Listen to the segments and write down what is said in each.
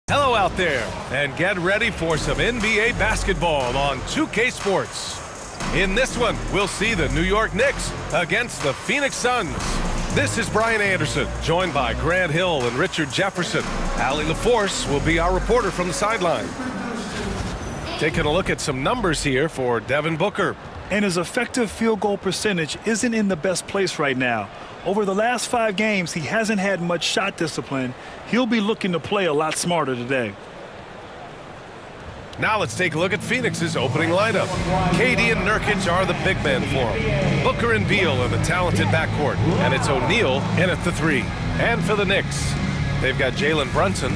Hello out there, and get ready for some NBA basketball on 2K Sports. In this one, we'll see the New York Knicks against the Phoenix Suns. This is Brian Anderson, joined by Grant Hill and Richard Jefferson. Allie LaForce will be our reporter from the sideline. Taking a look at some numbers here for Devin Booker. And his effective field goal percentage isn't in the best place right now. Over the last 5 games, he hasn't had much shot discipline. He'll be looking to play a lot smarter today. Now let's take a look at Phoenix's opening lineup. KD and Nurkic are the big men for him. Booker and Beal are the talented backcourt, and it's O'Neal in at the 3. And for the Knicks, they've got Jalen Brunson.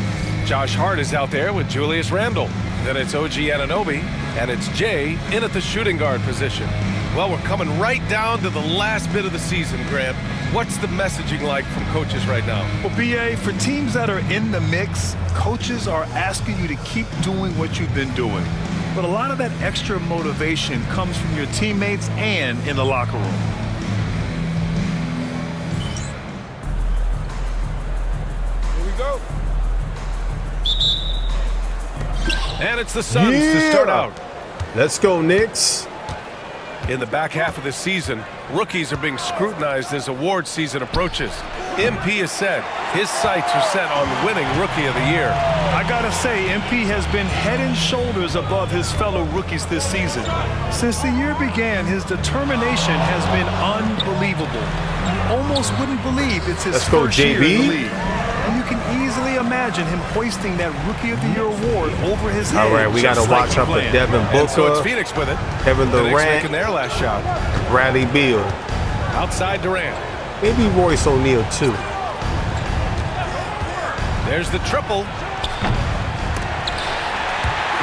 Josh Hart is out there with Julius Randle. Then it's OG Anunoby, and it's Jay in at the shooting guard position. Well, we're coming right down to the last bit of the season, Grant. What's the messaging like from coaches right now? Well, BA, for teams that are in the mix, coaches are asking you to keep doing what you've been doing. But a lot of that extra motivation comes from your teammates and in the locker room. Here we go. And it's the Suns to start out. Let's go, Knicks. In the back half of the season, rookies are being scrutinized as award season approaches. MP has said his sights are set on winning Rookie of the Year. I gotta say, MP has been head and shoulders above his fellow rookies this season. Since the year began, his determination has been unbelievable. You almost wouldn't believe it's his first year in the league. And you can easily imagine him hoisting that Rookie of the Year award over his head. All right, we got to watch out for Devin Booker. And so it's Phoenix with it. Kevin The Knicks Durant, making their last shot. Bradley Beal. Outside Durant. Maybe Royce O'Neal, too. There's the triple.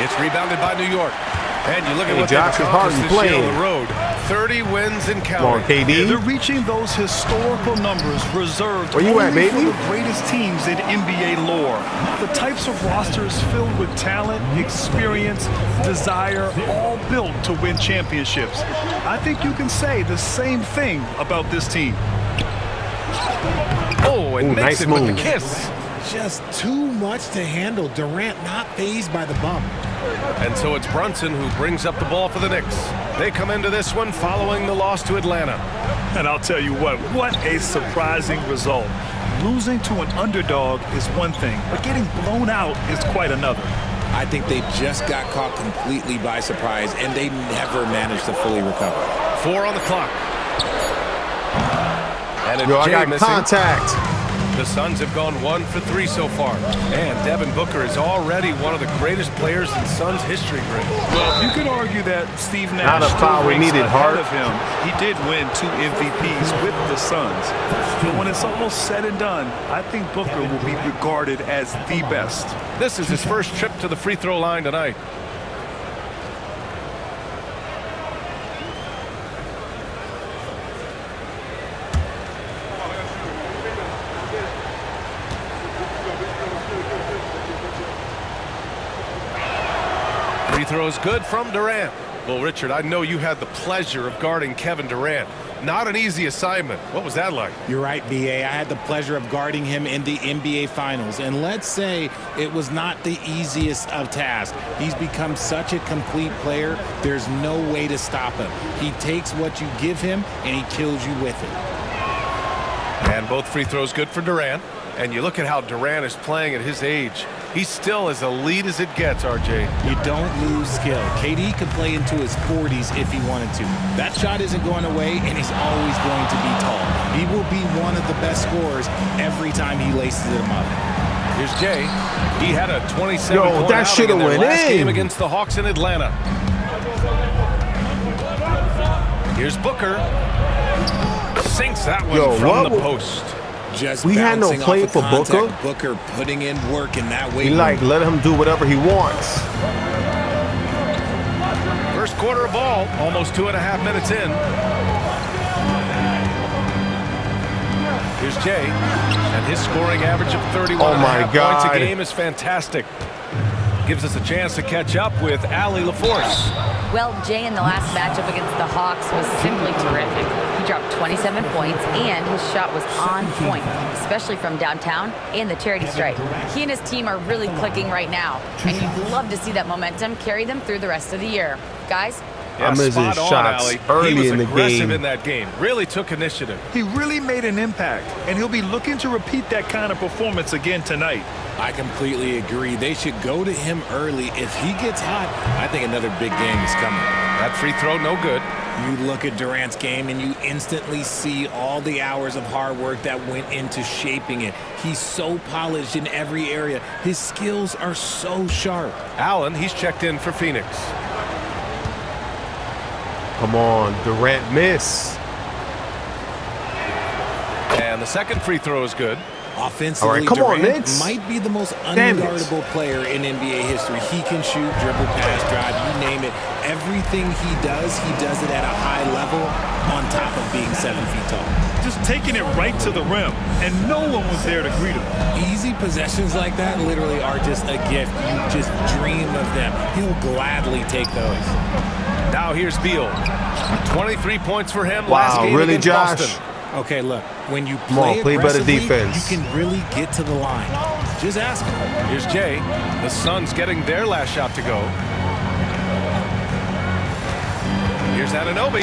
It's rebounded by New York. And you look at what they've accomplished this year on the road. 30 wins and counting. Come on, KD. They're reaching those historical numbers reserved Where you at, only baby? for the greatest teams in NBA lore. The types of rosters filled with talent, experience, desire, all built to win championships. I think you can say the same thing about this team. Oh, and makes nice it move. with the kiss. Just too much to handle. Durant not fazed by the bump. And so it's Brunson who brings up the ball for the Knicks. They come into this one following the loss to Atlanta. And I'll tell you what a surprising result. Losing to an underdog is one thing, but getting blown out is quite another. I think they just got caught completely by surprise, and they never managed to fully recover. 4 on the clock. And it's Yo, I Jay got missing. contact. The Suns have gone 1 for 3 so far. And Devin Booker is already one of the greatest players in Suns history, Greg. Well, you could argue that Steve Nash Not a foul we needed, ahead Hart. of him. He did win 2 MVPs with the Suns. But when it's almost said and done, I think Booker will be regarded as the best. This is his first trip to the free throw line tonight. Free throw is good from Durant. Well, Richard, I know you had the pleasure of guarding Kevin Durant. Not an easy assignment. What was that like? You're right, BA. I had the pleasure of guarding him in the NBA Finals. And let's say it was not the easiest of tasks. He's become such a complete player, there's no way to stop him. He takes what you give him, and he kills you with it. And both free throws good for Durant. And you look at how Durant is playing at his age. He's still as elite as it gets, RJ. You don't lose skill. KD could play into his 40s if he wanted to. That shot isn't going away, and he's always going to be tall. He will be one of the best scorers every time he laces them up. Here's Jay. He had a 27-point that should have went last in. game against the Hawks in Atlanta. Here's Booker. Sinks that one from the post. Just We had no bouncing play off of for contact. Booker. Booker putting in work in that way. We let him do whatever he wants. First quarter of ball, almost 2.5 minutes in. Here's Jay, and his scoring average of 31.5 points a game is fantastic. Gives us a chance to catch up with Allie LaForce. Well, Jay in the last matchup against the Hawks was simply terrific. He dropped 27 points, and his shot was on point, especially from downtown and the charity stripe. He and his team are really clicking right now, and you'd love to see that momentum carry them through the rest of the year. Guys? Yeah, I'm missing spot on, shots Allie. early he was in the aggressive game. in that game. Really took initiative. He really made an impact, and he'll be looking to repeat that kind of performance again tonight. I completely agree. They should go to him early. If he gets hot, I think another big game is coming. That free throw, no good. You look at Durant's game and you instantly see all the hours of hard work that went into shaping it. He's so polished in every area. His skills are so sharp. Allen, he's checked in for Phoenix. Come on, Durant miss. And the second free throw is good. Offensively, All right, come on, Durant Knicks. might be the most Damn it. unguardable player in NBA history. He can shoot, dribble, pass, drive, you name it. Everything he does it at a high level on top of being 7 feet tall. Just taking it right to the rim, and no one was there to greet him. Easy possessions like that literally are just a gift. You just dream of them. He'll gladly take those. Now here's Beal. 23 points for him Wow, last game really, against Josh? Boston. Okay, look, when you Come on, play play better aggressively, defense. you can really get to the line. Just ask him. Here's Jay. The Suns getting their last shot to go. Here's Anunoby.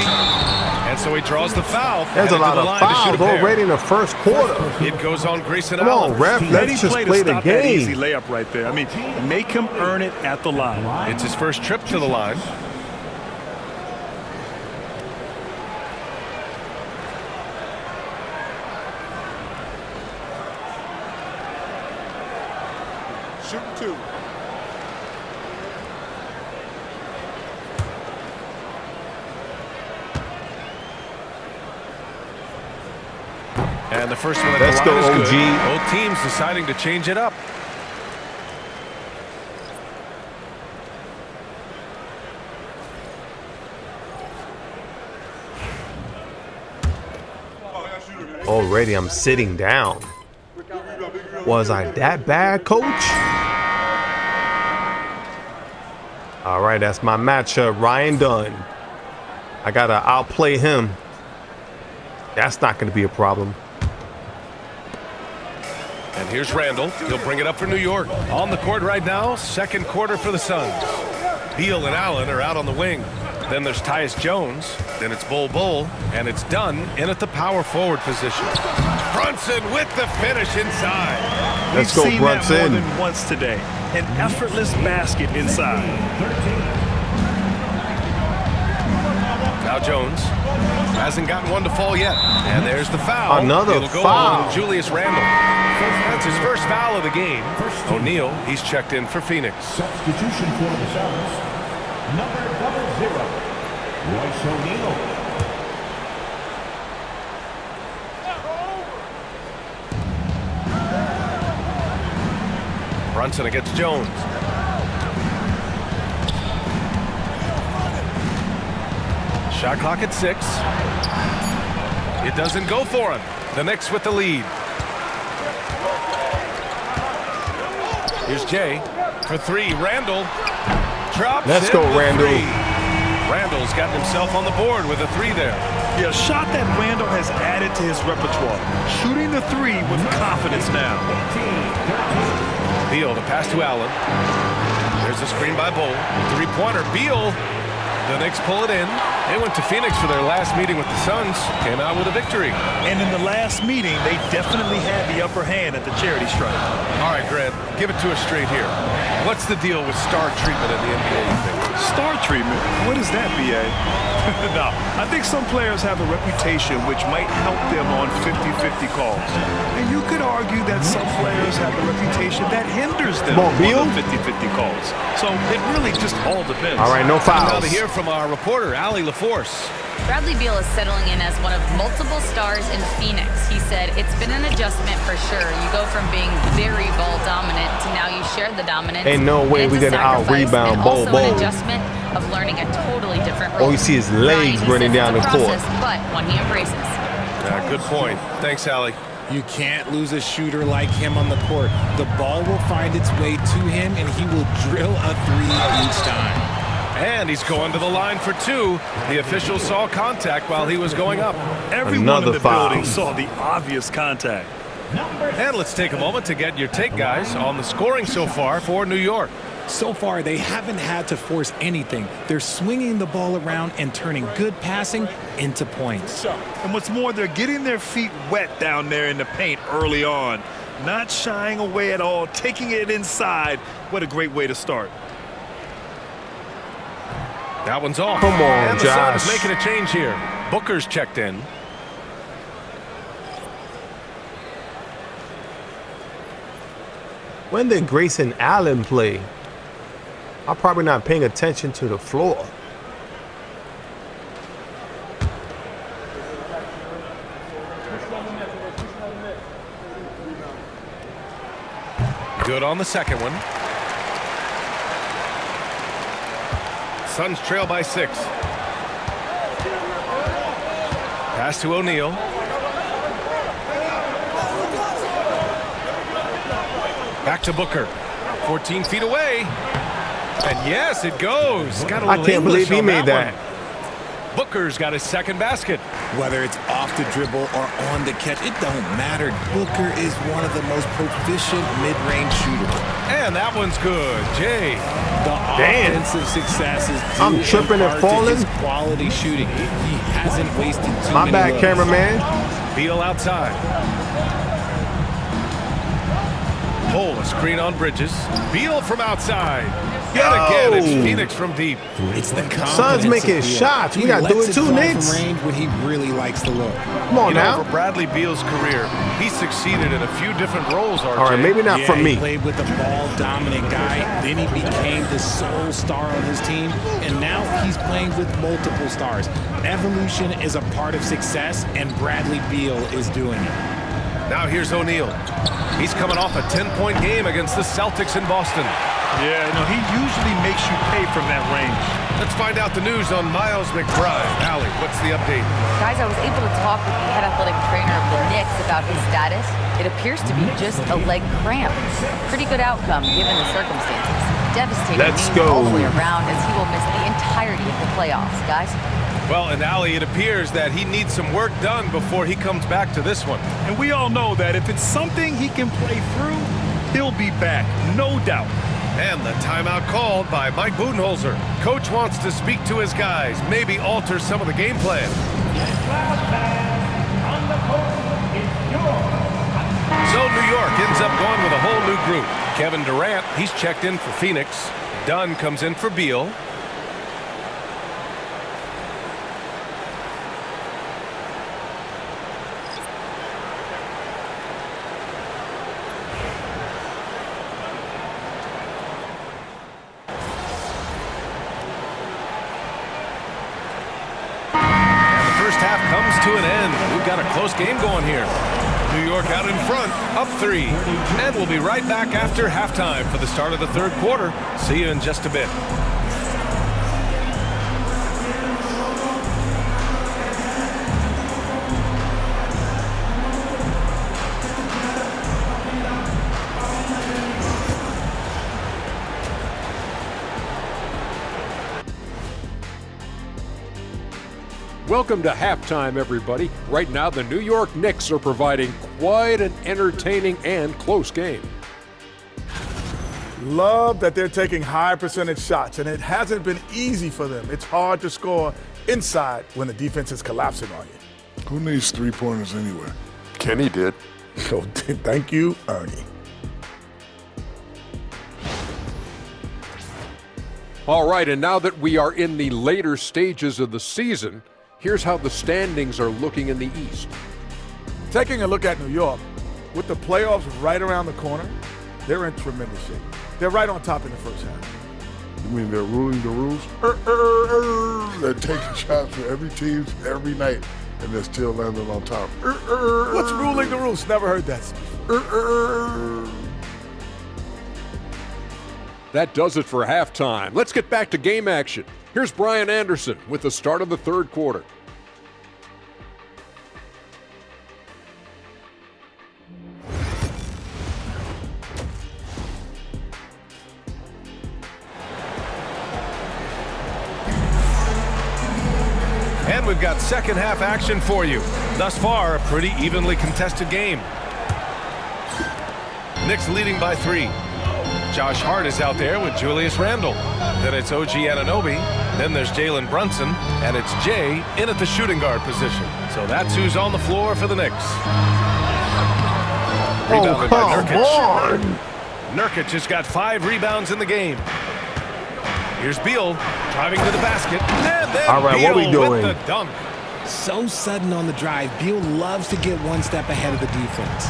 And so he draws the foul. There's a headed lot to the of line to shoot fouls a pair. already in the first quarter. It goes on Grayson Come Allen. on, ref. Let Let's him just play play to the stop that easy game. layup right there. I mean, make him earn it at the line. It's his first trip to the line. Shoot two. And the first one at Let's the line go, is good. OG. Both teams deciding to change it up. Already I'm sitting down. Was I that bad, coach? All right, that's my matchup, Ryan Dunn. I gotta outplay him. That's not gonna be a problem. And here's Randall. He'll bring it up for New York. On the court right now, second quarter for the Suns. Beal and Allen are out on the wing. Then there's Tyus Jones. Then it's Bol, and it's Dunn in at the power forward position. Brunson with the finish inside. Let's We've go, seen that Brunson. more than once today. An effortless basket inside. Now Jones hasn't gotten one to fall yet. And there's the foul. Another It'll go foul. on Julius Randle. That's his first foul of the game. O'Neal, he's checked in for Phoenix. Substitution for the Suns. Number 00, Royce O'Neal. Brunson against Jones. Shot clock at 6. It doesn't go for him. The Knicks with the lead. Here's Jay for 3. Randall drops Let's in go, the Randall. 3. Randall's gotten himself on the board with a 3 there. Yeah, a shot that Randall has added to his repertoire. Shooting the 3 with confidence now. Beal, the pass to Allen. There's a screen by Bol. 3-pointer. Beal. The Knicks pull it in. They went to Phoenix for their last meeting with the Suns. Came out with a victory. And in the last meeting, they definitely had the upper hand at the charity stripe. All right, Grant, give it to us straight here. What's the deal with star treatment in the NBA, you think? Star treatment? What is that, B.A.? No, I think some players have a reputation which might help them on 50-50 calls. And you could argue that some players have a reputation that hinders them Come on, Beal. on the 50-50 calls. So it really just all depends. All right, no Now fouls. to hear from our reporter, Allie LaForce. Bradley Beal is settling in as one of multiple stars in Phoenix. He said, it's been an adjustment for sure. You go from being very ball dominant to now you share the dominance. Ain't no way And we it's a gonna sacrifice out-rebound and Bol also an Bol. adjustment of learning a totally different role. All you see is legs Ryan, he running says down it's the a court. process, but one he embraces. Good point. Thanks, Allie. You can't lose a shooter like him on the court. The ball will find its way to him, and he will drill a 3 each time. And he's going to the line for two. The official saw contact while he was going up. Everyone Another in the foul. building saw the obvious contact. And let's take a moment to get your take, guys, on the scoring so far for New York. So far, they haven't had to force anything. They're swinging the ball around and turning good passing into points. And what's more, they're getting their feet wet down there in the paint early on. Not shying away at all, taking it inside. What a great way to start. That one's off. Come on, and the Josh. Suns making a change here. Booker's checked in. When did Grayson Allen play? I'm probably not paying attention to the floor. Good on the second one. Suns trail by 6. Pass to O'Neal. Back to Booker. 14 feet away. And yes, it goes. Got a I little can't believe English he on made that. one. Booker's got his second basket. Whether it's off the dribble or on the catch, it don't matter. Booker is one of the most proficient mid-range shooters. And that one's good. Jay. The Damn. offensive success is due I'm in tripping and part to falling. his quality shooting. He hasn't wasted too My many bad, looks. cameraman. Beal outside. Pull a screen on Bridges. Beal from outside. Yet again, it's Phoenix from deep. It's the Suns confidence making of Beal. shots. We He gotta do lets it too, fly Knicks. from range when he really likes the look. Come on now. For Bradley Beal's career, he succeeded in a few different roles, RJ. All right, maybe not Yeah, for he me. played with the ball-dominant guy. Then he became the sole star on his team, and now he's playing with multiple stars. Evolution is a part of success, and Bradley Beal is doing it. Now here's O'Neal. He's coming off a 10-point game against the Celtics in Boston. Yeah, no, he usually makes you pay from that range. Let's find out the news on Miles McBride. Allie, what's the update? Guys, I was able to talk with the head athletic trainer of the Knicks about his status. It appears to be just a leg cramp. Pretty good outcome given the circumstances. Devastating Let's news go. all the way around as he will miss the entirety of the playoffs, guys. Well, and Allie, it appears that he needs some work done before he comes back to this one. And we all know that if it's something he can play through, he'll be back, no doubt. And the timeout called by Mike Budenholzer. Coach wants to speak to his guys, maybe alter some of the game plan. So New York ends up going with a whole new group. Kevin Durant, he's checked in for Phoenix. Dunn comes in for Beal. First half comes to an end. We've got a close game going here. New York out in front, up 3. And we'll be right back after halftime for the start of the third quarter. See you in just a bit. Welcome to halftime, everybody. Right now, the New York Knicks are providing quite an entertaining and close game. Love that they're taking high percentage shots, and it hasn't been easy for them. It's hard to score inside when the defense is collapsing on you. Who needs three-pointers anyway? Kenny did. So thank you, Ernie. All right, and now that we are in the later stages of the season, here's how the standings are looking in the East. Taking a look at New York, with the playoffs right around the corner, they're in tremendous shape. They're right on top in the first half. You mean they're ruling the rules? They're taking shots for every team every night, and they're still landing on top. What's ruling the rules? Never heard that before. That does it for halftime. Let's get back to game action. Here's Brian Anderson with the start of the third quarter. we've got second half action for you. Thus far, a pretty evenly contested game. Knicks leading by 3. Josh Hart is out there with Julius Randle. Then it's OG Anunoby. Then there's Jalen Brunson. And it's Jay in at the shooting guard position. So that's who's on the floor for the Knicks. Rebounded by Nurkic. Nurkic has got 5 rebounds in the game. Here's Beal driving to the basket. And then all right, Beal what we doing? with the dunk. So sudden on the drive. Beal loves to get one step ahead of the defense.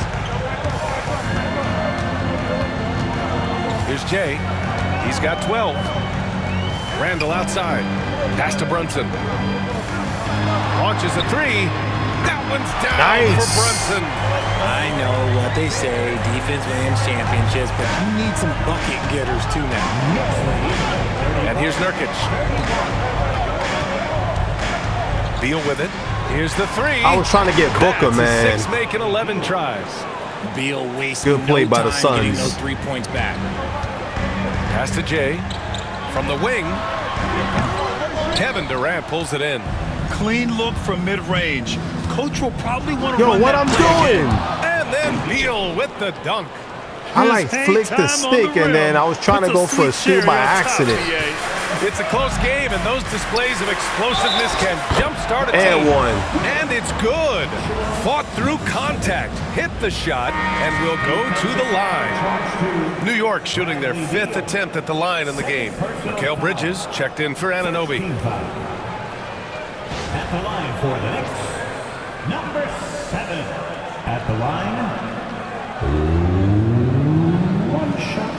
Here's Jay. He's got 12. Randle outside. Pass to Brunson. Launches a 3. That one's down for Brunson. I know what they say, defense wins championships, but you need some bucket getters too now. And here's Nurkic. Beal with it. Here's the 3. I was trying to get Booker, man. 6 making 11 tries. Beal wasting good play no by the time getting Suns. those 3 points back. Pass to Jay. From the wing. Kevin Durant pulls it in. Clean look from mid-range. Coach will probably want to Yo, run what that I'm play doing? And then Beal with the dunk. I like flicked the stick and then I was trying to go for a steal by accident. It's a close game, and those displays of explosiveness can jumpstart a team. And one. And it's good. Fought through contact, hit the shot, and will go to the line. New York shooting their 5th attempt at the line in the game. Mikal Bridges checked in for Anunoby. At the line for the Knicks, number 7. At the line, 1 shot.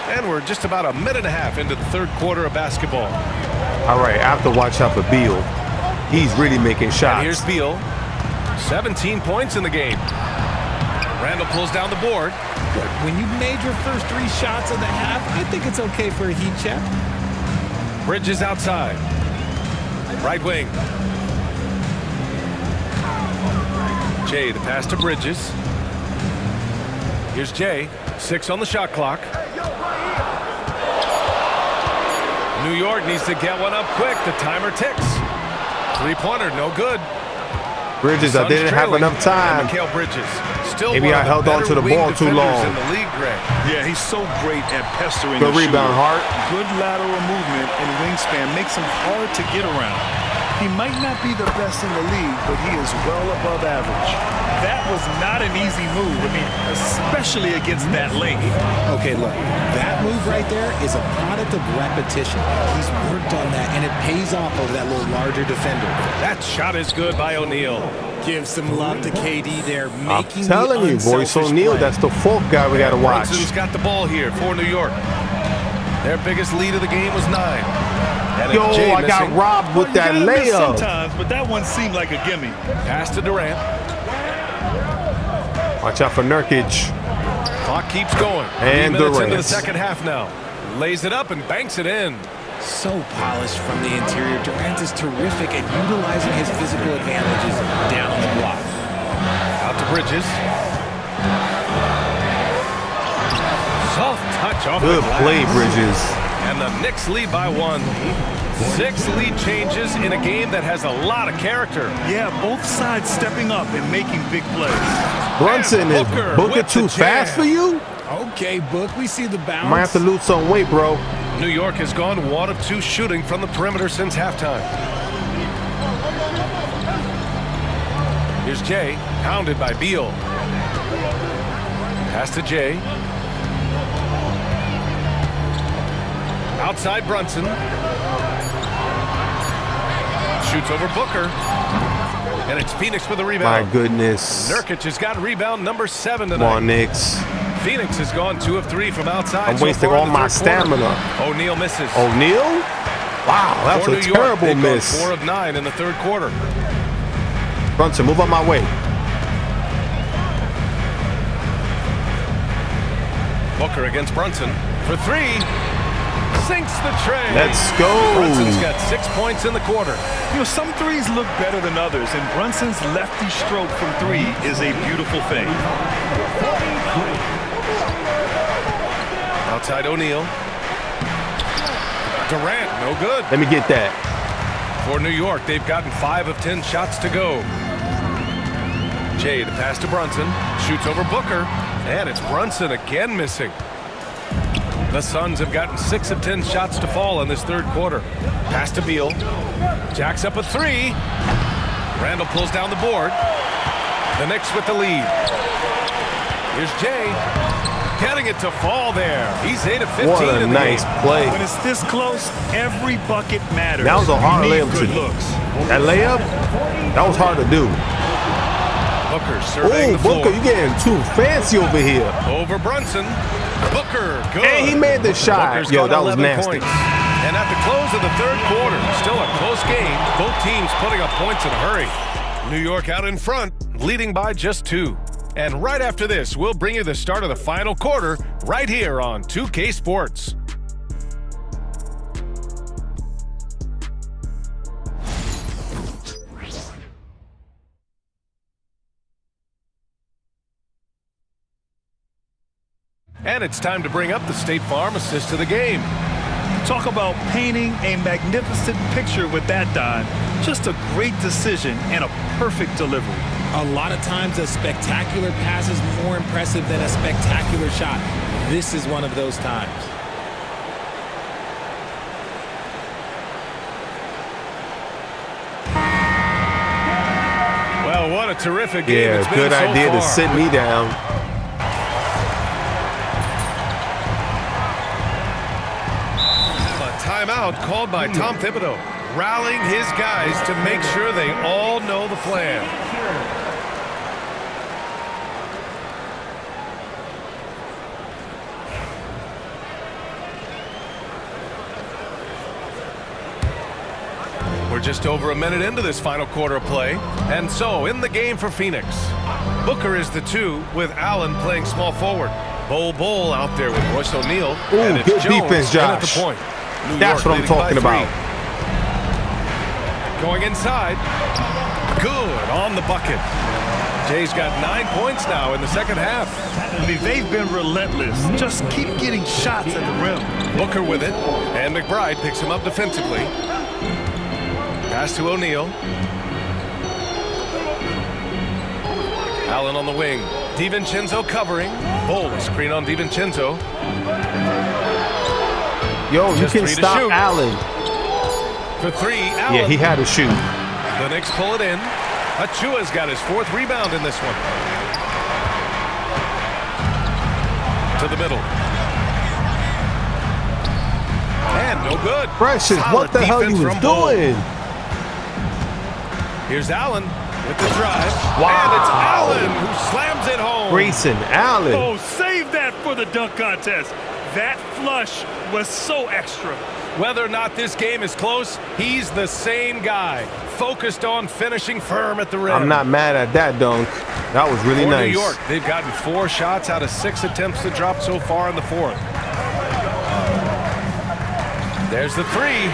And we're just about a minute and a half into the 3rd quarter of basketball. All right, I have to watch out for Beal. He's really making shots. And here's Beal. 17 points in the game. Randle pulls down the board. When you made your first 3 shots of the half, I think it's okay for a heat check. Bridges outside. Right wing. Jay, the pass to Bridges. Here's Jay. 6 on the shot clock. New York needs to get one up quick. The timer ticks. 3-pointer, no good. Bridges, I didn't have enough time. Mikal Bridges. Still Maybe I held on to the ball too long. In the league, Greg. Yeah, he's so great at pestering Good the rebound, shooter. Hart. Good lateral movement and wingspan makes him hard to get around. He might not be the best in the league, but he is well above average. That was not an easy move. I mean, especially against that length. Okay, look, that move right there is a product of repetition. He's worked on that, and it pays off over that little larger defender. That shot is good by O'Neal. Give some love to KD there, I'm making telling you, Royce O'Neal, that's the 4th guy we got to watch. Brunson's got the ball here for New York. Their biggest lead of the game was 9. And Yo, Jay I got missing. robbed with that layup. Sometimes, but that one seemed like a gimme. Pass to Durant. Watch out for Nurkic. Clock keeps going. And 3 minutes into the Durant. second half now. Lays it up and banks it in. So polished from the interior. Durant is terrific at utilizing his physical advantages down on the block. Out to Bridges. Soft touch off Good the glass. play, Bridges. And the Knicks lead by 1. 6 lead changes in a game that has a lot of character. Yeah, both sides stepping up and making big plays. Brunson, is Booker Booker with the too fast jam. for you? Okay, Book, we see the bounce. Might have to lose some weight, bro. New York has gone 1 of 2 shooting from the perimeter since halftime. Here's Jay, pounded by Beal. Pass to Jay. Outside Brunson. Shoots over Booker. And it's Phoenix with a rebound. My goodness. Nurkic has got rebound number 7 Come tonight. on, Knicks. Phoenix has gone 2 of 3 from outside. I'm so wasting far in all the my 3rd quarter. stamina. O'Neal misses. O'Neal? Wow, that's For a New York, terrible they've gone miss. 4 of 9 in the 3rd quarter. Brunson, move out my way. Booker against Brunson for 3. sinks the tray. Let's go. Brunson's got 6 points in the quarter. You know, some threes look better than others, and Brunson's lefty stroke from three is a beautiful thing. Outside O'Neal. Durant, no good. Let me get that. For New York, they've gotten 5 of 10 shots to go. Jay, the pass to Brunson. Shoots over Booker. And it's Brunson again missing. The Suns have gotten 6 of 10 shots to fall in this third quarter. Pass to Beal. Jacks up a 3. Randall pulls down the board. The Knicks with the lead. Here's Jay. Getting it to fall there. He's 8 of 15 What a in the nice game. play. When it's this close, every bucket matters. That was a hard You need layup good to looks. That layup, that was hard to do. Booker surveying the floor. Booker, you getting too fancy over here. Over Brunson. Booker, good. And he made the shot. Booker's Yo, got that was 11 nasty. points. And at the close of the third quarter, still a close game. Both teams putting up points in a hurry. New York out in front, leading by just 2. And right after this, we'll bring you the start of the final quarter right here on 2K Sports. And it's time to bring up the State Farm assist to the game. Talk about painting a magnificent picture with that, Don. Just a great decision and a perfect delivery. A lot of times a spectacular pass is more impressive than a spectacular shot. This is one of those times. Well, what a terrific game it's been good so idea far. to sit me down. A timeout called by Tom Thibodeau, rallying his guys to make sure they all know the plan. We're just over a minute into this final quarter of play. And so, in the game for Phoenix, Booker is the 2 with Allen playing small forward. Bol out there with Royce O'Neal. And it's Good Jones defense, in at the Josh. point. New That's York what I'm leading by talking 3. about. Going inside. Good on the bucket. Jay's got 9 points now in the second half. I mean, they've been relentless. Just keep getting shots at the rim. Booker with it. And McBride picks him up defensively. Pass to O'Neal. Allen on the wing. DiVincenzo covering. Bol screen on DiVincenzo. Yo, you Just can 3 to stop shoot. Allen. For 3, Allen. Yeah, he had to shoot. The Knicks pull it in. Achua's got his 4th rebound in this one. To the middle. And no good. Precious, Solid what the hell defense you was from Bol. doing? Here's Allen with the drive. Wow. And it's Allen who slams it home. Grayson Allen. Oh, save that for the dunk contest. That flush was so extra. Whether or not this game is close, he's the same guy. Focused on finishing firm at the rim. I'm not mad at that dunk. That was really For nice. New York, they've gotten 4 shots out of 6 attempts to drop so far in the 4th. There's the 3.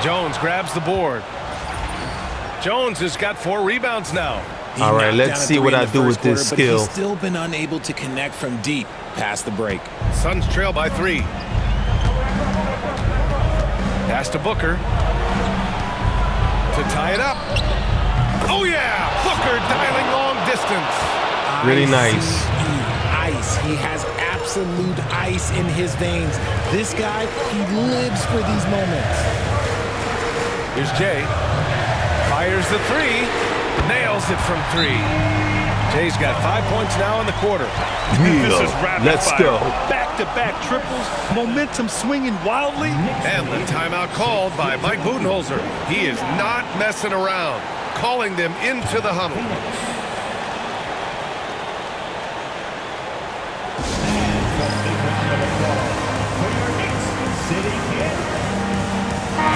Jones grabs the board. Jones has got 4 rebounds now. All right, let's see what I do with this skill. He's still been unable to connect from deep past the break. Suns trail by 3. Pass to Booker. To tie it up. Oh, yeah! Booker dialing long distance. Really nice. Ice. He has absolute ice in his veins. This guy, he lives for these moments. Here's Jay. Fires the 3. Nails it from 3. Jay's got 5 points now in the quarter. This is rapid Let's fire. go. Back-to-back triples, momentum swinging wildly. And the timeout called by Mike Budenholzer. He is not messing around, calling them into the huddle.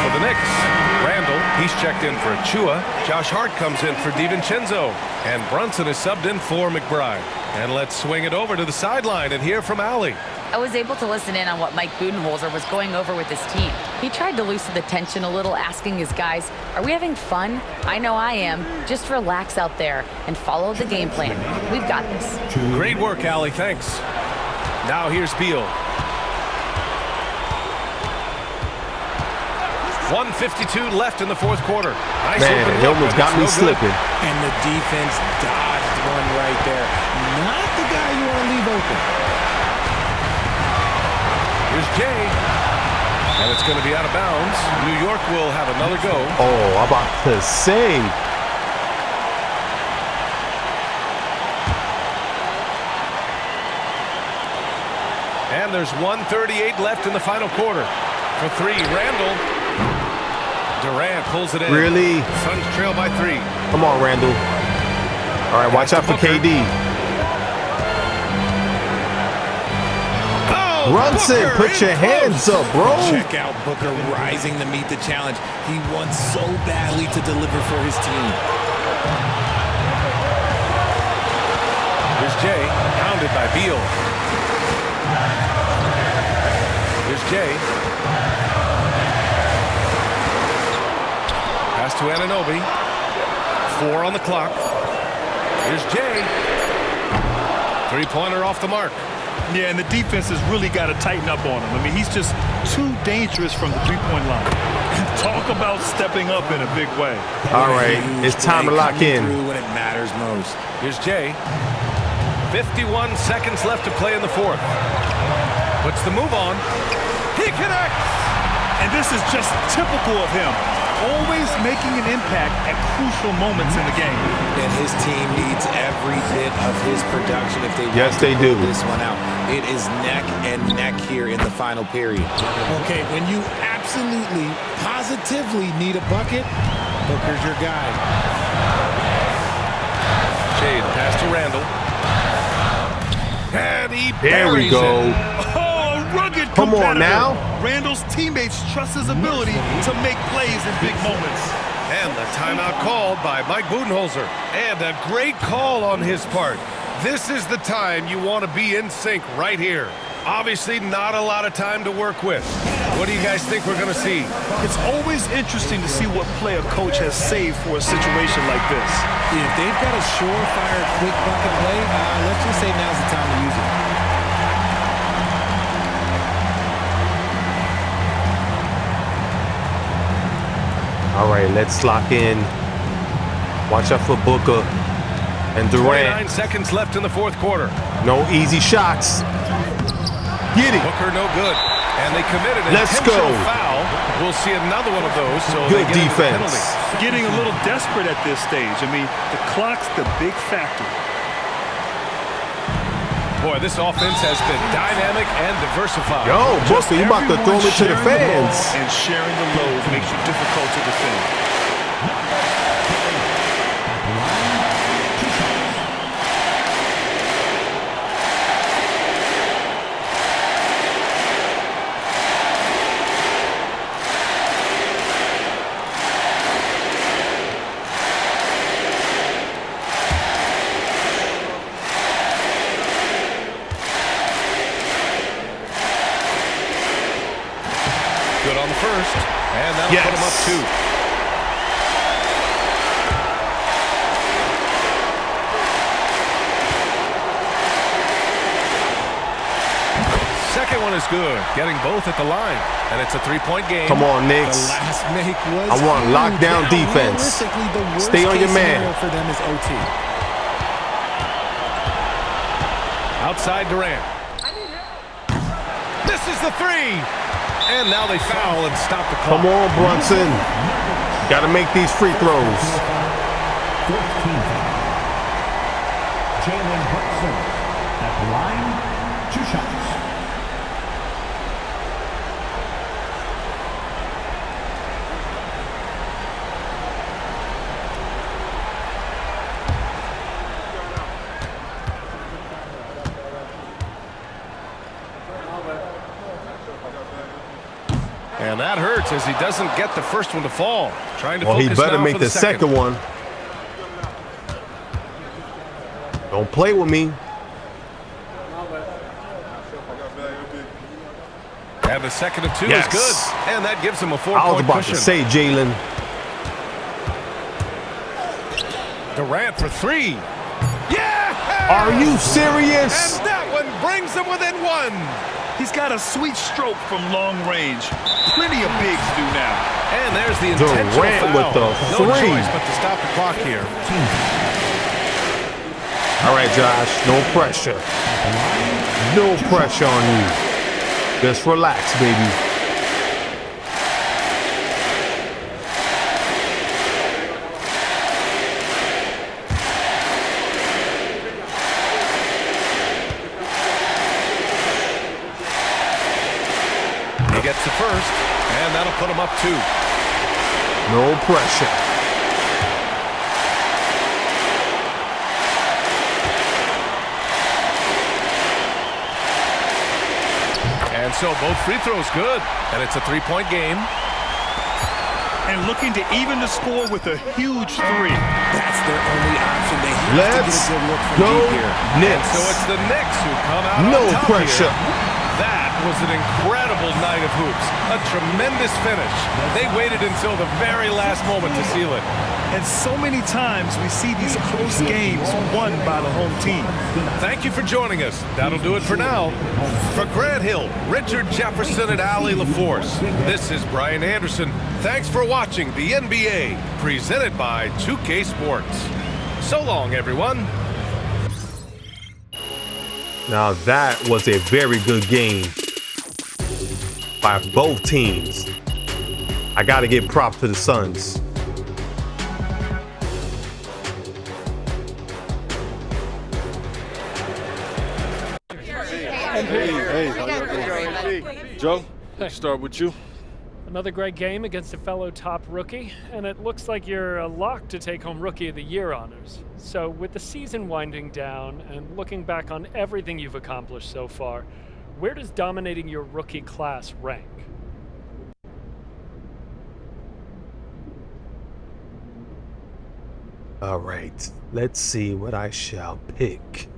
For the Knicks, Randall, he's checked in for Achua. Josh Hart comes in for DiVincenzo. And Brunson is subbed in for McBride. And let's swing it over to the sideline and hear from Allie. I was able to listen in on what Mike Budenholzer was going over with his team. He tried to loosen the tension a little, asking his guys, are we having fun? I know I am. Just relax out there and follow the game plan. We've got this. Great work, Allie. Thanks. Now here's Beal. 1:52 left in the fourth quarter. Nice Man, he almost got me slipping. And the defense dodged one right there. Not the guy you want to leave open. Here's Jay. And it's going to be out of bounds. New York will have another go. Oh, I'm about to say. And there's 1:38 left in the final quarter. For three, Randall. Durant pulls it in. Really? Suns trail by 3. Come on, Randall. All right, watch out for KD. Oh, Brunson, Booker put your in hands close. up, bro. Check out Booker rising to meet the challenge. He wants so badly to deliver for his team. Here's Jay, pounded by Beal. Here's Jay. Pass to Anunoby. 4 on the clock. Here's Jay. Three-pointer off the mark. Yeah, and the defense has really got to tighten up on him. I mean, he's just too dangerous from the three-point line. Talk about stepping up in a big way. All right, it's time to lock in. When it matters most. Here's Jay. 51 seconds left to play in the fourth. Puts the move on. He connects! And this is just typical of him. Always making an impact at crucial moments in the game. And his team needs every bit of his production if they Yes, want to they pull do. this one out. It is neck and neck here in the final period. Okay, when you absolutely, positively need a bucket, Booker's your guy. Jay, the pass to Randall. And he There we buries go. it. Oh, rugged Come on competitor. now. Randall's teammates trust his ability to make plays in big moments. And the timeout called by Mike Budenholzer. And a great call on his part. This is the time you want to be in sync right here. Obviously, not a lot of time to work with. What do you guys think we're going to see? It's always interesting to see what play a coach has saved for a situation like this. If they've got a surefire, quick bucket play, let's just say now's the time to use it. All right, let's lock in. Watch out for Booker and 29 Durant. seconds left in the fourth quarter. No easy shots. Get it. Booker no good. And they committed an Let's intentional go. foul. We'll see another one of those. So Good they get into the defense. penalty. Getting a little desperate at this stage. I mean, the clock's the big factor. Boy, this offense has been dynamic and diversified. Yo, Just Booker, you about to throw everyone me to the sharing ball fans. and sharing the load makes you difficult to defend. Good on the first. And that'll Yes. put him up 2. Second one is good. Getting both at the line. And it's a 3-point game. Come on, The Knicks. last make was I want huge. lockdown Now, defense. realistically, the worst Stay on your case man. scenario for them is OT. Outside Durant. This is the 3. And now they foul and stop the clock. Come on, Brunson. Got to make these free throws. 14. Jalen Brunson at the line, 2 shots. And that hurts as he doesn't get the first one to fall. Trying to Well, focus he better now make for the second one. Don't play with me. And the second and 2 Yes. is good. And that gives him a 4-point I was about cushion. to say, Jalen. Durant for 3. Yeah! Are you serious? And that one brings them within 1. He's got a sweet stroke from long range. Plenty of bigs do now. And there's the intentional Durant foul. with the No 3. choice but to stop the clock here. All right, Josh, no pressure. No pressure on you. Just relax, baby. He gets the first, and that'll put him up 2. No pressure. And so both free throws good, and it's a 3-point game. And looking to even the score with a huge 3. That's their only option. They have to get Let's a good look from go deep here. Knicks. So it's the Knicks who come out No on top pressure. here. That was an incredible night of hoops. A tremendous finish. They waited until the very last moment to seal it. And so many times we see these close games won by the home team. Thank you for joining us. That'll do it for now. For Grant Hill, Richard Jefferson, and Allie LaForce, this is Brian Anderson. Thanks for watching the NBA, presented by 2K Sports. So long, everyone. Now that was a very good game by both teams. I got to give props to the Suns. Joe, start with you. Another great game against a fellow top rookie, and it looks like you're a lock to take home Rookie of the Year honors. So with the season winding down and looking back on everything you've accomplished so far, where does dominating your rookie class rank? All right, let's see what I shall pick.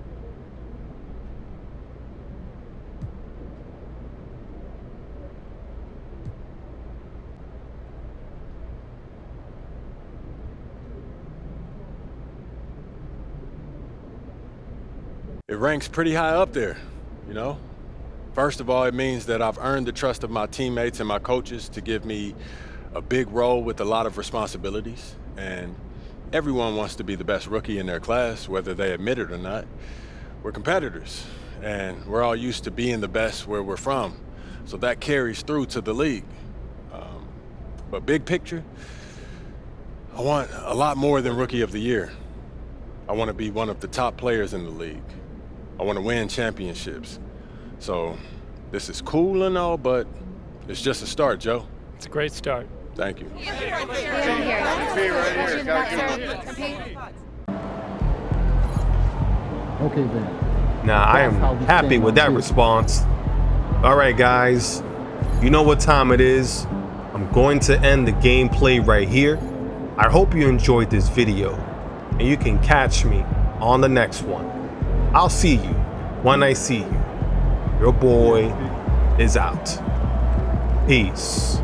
It ranks pretty high up there, you know? First of all, it means that I've earned the trust of my teammates and my coaches to give me a big role with a lot of responsibilities. And everyone wants to be the best rookie in their class, whether they admit it or not. We're competitors, and we're all used to being the best where we're from. So that carries through to the league. But big picture, I want a lot more than Rookie of the Year. I want to be one of the top players in the league. I want to win championships. So this is cool and all, but it's just a start, Joe. It's a great start. Thank you. Okay, then. Now, I am happy with that response. All right, guys, you know what time it is. I'm going to end the gameplay right here. I hope you enjoyed this video, and you can catch me on the next one. I'll see you when I see you. Your boy is out. Peace.